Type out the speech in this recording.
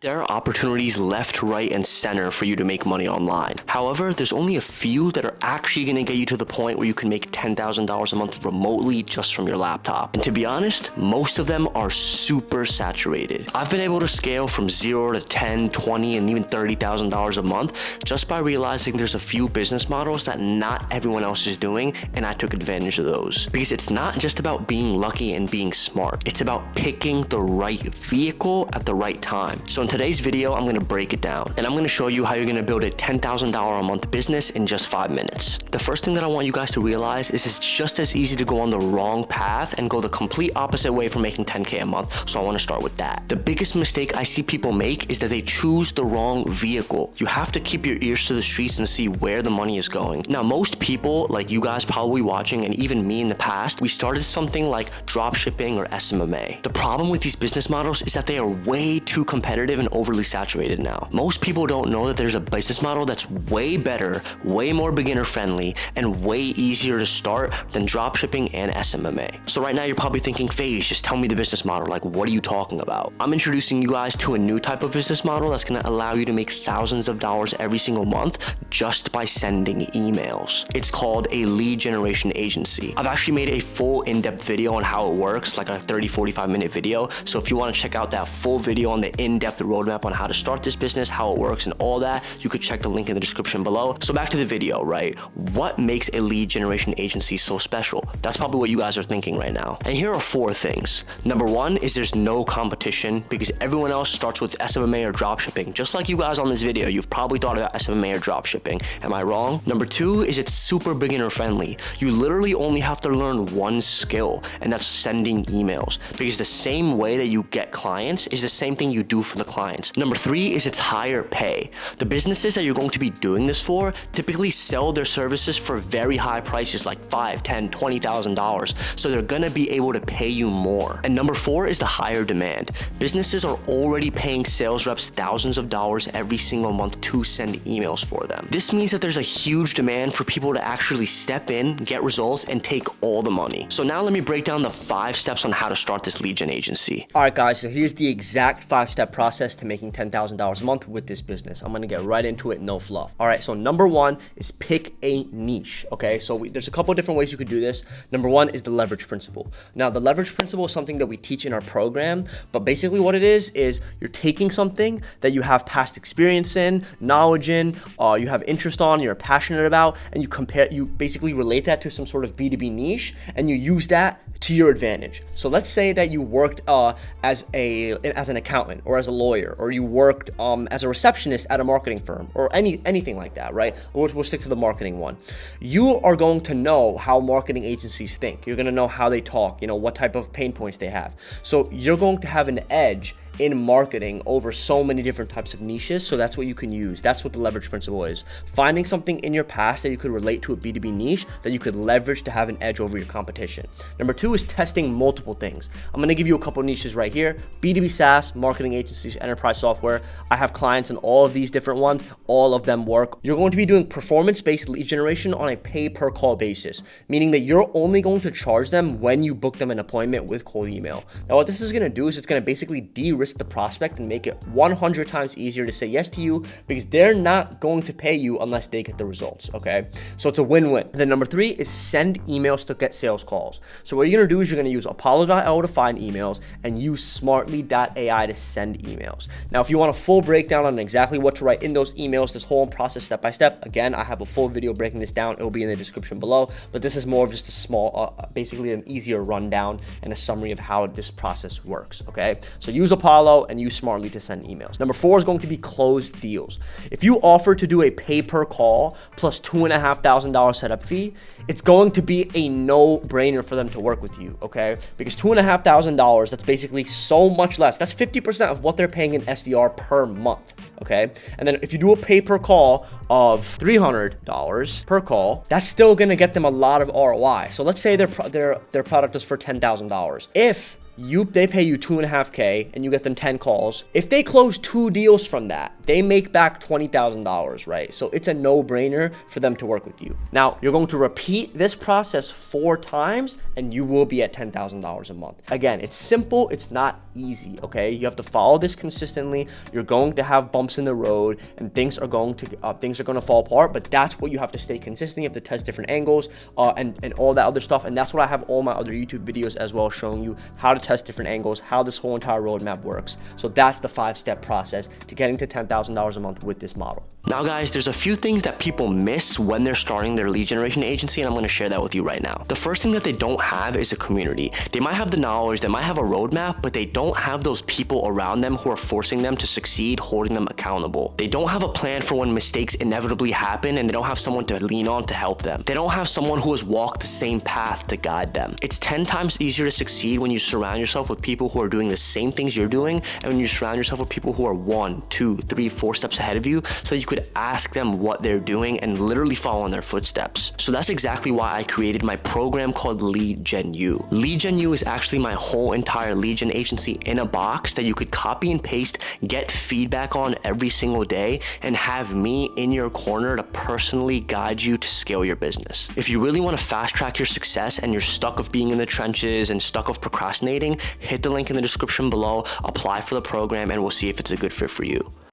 There are opportunities left, right, and center for you to make money online. However, there's only a few that are actually going to get you to the point where you can make $10,000 a month remotely just from your laptop. And to be honest, most of them are super saturated. I've been able to scale from 0 to 10, 20, and even $30,000 a month just by realizing there's a few business models that not everyone else is doing, and I took advantage of those. Because it's not just about being lucky and being smart. It's about picking the right vehicle at the right time. So in today's video, I'm gonna break it down and I'm gonna show you how you're gonna build a $10,000 a month business in just 5 minutes. The first thing that I want you guys to realize is it's just as easy to go on the wrong path and go the complete opposite way from making 10K a month. So I wanna start with that. The biggest mistake I see people make is that they choose the wrong vehicle. You have to keep your ears to the streets and see where the money is going. Now, most people, like you guys probably watching and even me in the past, we started something like drop shipping or SMMA. The problem with these business models is that they are way too competitive and overly saturated now. Most people don't know that there's a business model that's way better, way more beginner friendly, and way easier to start than dropshipping and SMMA. So right now you're probably thinking, FaZe, just tell me the business model. Like, what are you talking about? I'm introducing you guys to a new type of business model that's gonna allow you to make thousands of dollars every single month just by sending emails. It's called a lead generation agency. I've actually made a full in-depth video on how it works, like a 30-45 minute video. So if you wanna check out that full video on the in-depth roadmap on how to start this business, how it works, and all that, you could check the link in the description below. So back to the video, right? What makes a lead generation agency so special? That's probably what you guys are thinking right now. And here are 4 things. Number 1 is there's no competition because everyone else starts with SMMA or dropshipping. Just like you guys on this video, you've probably thought about SMMA or dropshipping. Am I wrong? Number 2 is it's super beginner friendly. You literally only have to learn one skill, and that's sending emails, because the same way that you get clients is the same thing you do for the clients. Number 3 is it's higher pay. The businesses that you're going to be doing this for typically sell their services for very high prices, like $5, $10, $20,000. So they're gonna be able to pay you more. And number 4 is the higher demand. Businesses are already paying sales reps thousands of dollars every single month to send emails for them. This means that there's a huge demand for people to actually step in, get results, and take all the money. So now let me break down the 5 steps on how to start this lead gen agency. All right, guys, so here's the exact 5-step process to making $10,000 a month with this business. I'm gonna get right into it, no fluff. All right, so number 1 is pick a niche, okay? So there's a couple of different ways you could do this. Number 1 is the leverage principle. Now, the leverage principle is something that we teach in our program, but basically what it is you're taking something that you have past experience in, knowledge in, you have interest on, you're passionate about, and you basically relate that to some sort of B2B niche, and you use that to your advantage. So let's say that you worked as an accountant or as a lawyer, or you worked as a receptionist at a marketing firm, or anything like that, right? We'll stick to the marketing one. You are going to know how marketing agencies think. You're going to know how they talk, what type of pain points they have. So you're going to have an edge in marketing over so many different types of niches. So that's what you can use. That's what the leverage principle is. Finding something in your past that you could relate to a B2B niche that you could leverage to have an edge over your competition. Number 2 is testing multiple things. I'm gonna give you a couple niches right here. B2B SaaS, marketing agencies, enterprise software. I have clients in all of these different ones. All of them work. You're going to be doing performance-based lead generation on a pay per call basis, meaning that you're only going to charge them when you book them an appointment with cold email. Now, what this is gonna do is it's gonna basically de-risk the prospect and make it 100 times easier to say yes to you, because they're not going to pay you unless they get the results, okay? So it's a win-win. Then number 3 is send emails to get sales calls. So what you're gonna do is you're gonna use Apollo.io to find emails and use Smartly.ai to send emails. Now, if you want a full breakdown on exactly what to write in those emails, this whole process step by step, again, I have a full video breaking this down. It will be in the description below, but this is more of just a small, basically an easier rundown and a summary of how this process works, okay? So use Apollo and use Smartly to send emails. Number 4 is going to be close deals. If you offer to do a pay per call plus $2,500 setup fee, it's going to be a no-brainer for them to work with you, okay? Because $2,500, that's basically so much less. That's 50% of what they're paying in SDR per month, okay? And then if you do a pay per call of $300 per call, that's still gonna get them a lot of ROI. So let's say their product is for $10,000. If they pay you 2.5K and you get them 10 calls. If they close 2 deals from that, they make back $20,000, right? So it's a no-brainer for them to work with you. Now, you're going to repeat this process 4 times and you will be at $10,000 a month. Again, it's simple, it's not easy, okay? You have to follow this consistently. You're going to have bumps in the road and things are going to fall apart, but that's what you have to stay consistent. You have to test different angles and all that other stuff. And that's what I have all my other YouTube videos as well, showing you how to test different angles, how this whole entire roadmap works. So that's the 5-step process to getting to $10,000 a month with this model. Now guys, there's a few things that people miss when they're starting their lead generation agency, and I'm going to share that with you right now. The first thing that they don't have is a community. They might have the knowledge, they might have a roadmap, but they don't have those people around them who are forcing them to succeed, holding them accountable. They don't have a plan for when mistakes inevitably happen, and they don't have someone to lean on to help them. They don't have someone who has walked the same path to guide them. It's 10 times easier to succeed when you surround yourself with people who are doing the same things you're doing, and when you surround yourself with people who are 1, 2, 3, 4 steps ahead of you, so you could ask them what they're doing and literally follow in their footsteps. So that's exactly why I created my program called Lead Gen U. Lead Gen U is actually my whole entire lead gen agency in a box that you could copy and paste, get feedback on every single day, and have me in your corner to personally guide you to scale your business. If you really want to fast track your success and you're stuck of being in the trenches and stuck of procrastinating, hit the link in the description below, apply for the program, and we'll see if it's a good fit for you.